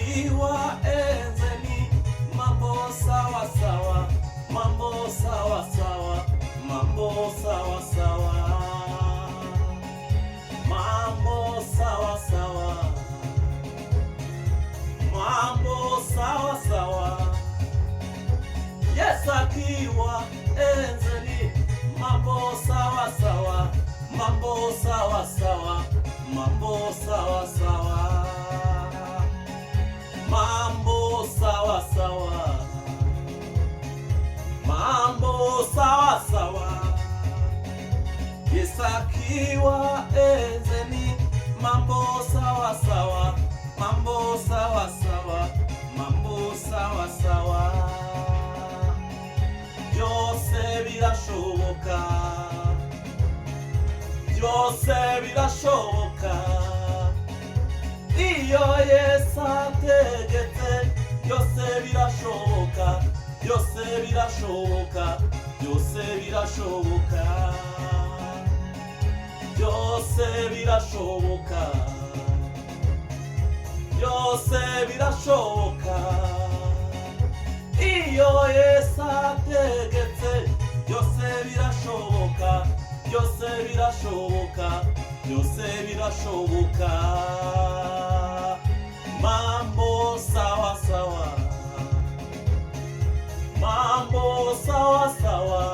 akiwa enzeni, mambo sawa sawa, mambo sawa sawa, mambo sawa sawa, mambo sawa sawa, mambo sawa sawa. Yesu akiwa enzeni, mambo sawa sawa, mambo sawa sawa, mambo sawa sawa, mambo sawa sawa, mambo sawa sawa. Yesu akiwa enzeni, mambo sawa sawa, mambo sawa sawa, mambo sawa sawa. Byose birashoboka, byose birashoboka iyo Yesu ategetse. Byose birashoboka, byose birashoboka, byose birashoboka, byose birashoboka, byose birashoboka iyo Yesu ategetse. Byose birashoboka, byose birashoboka, byose birashoboka. Mambo sawa sawa, mambo sawa sawa.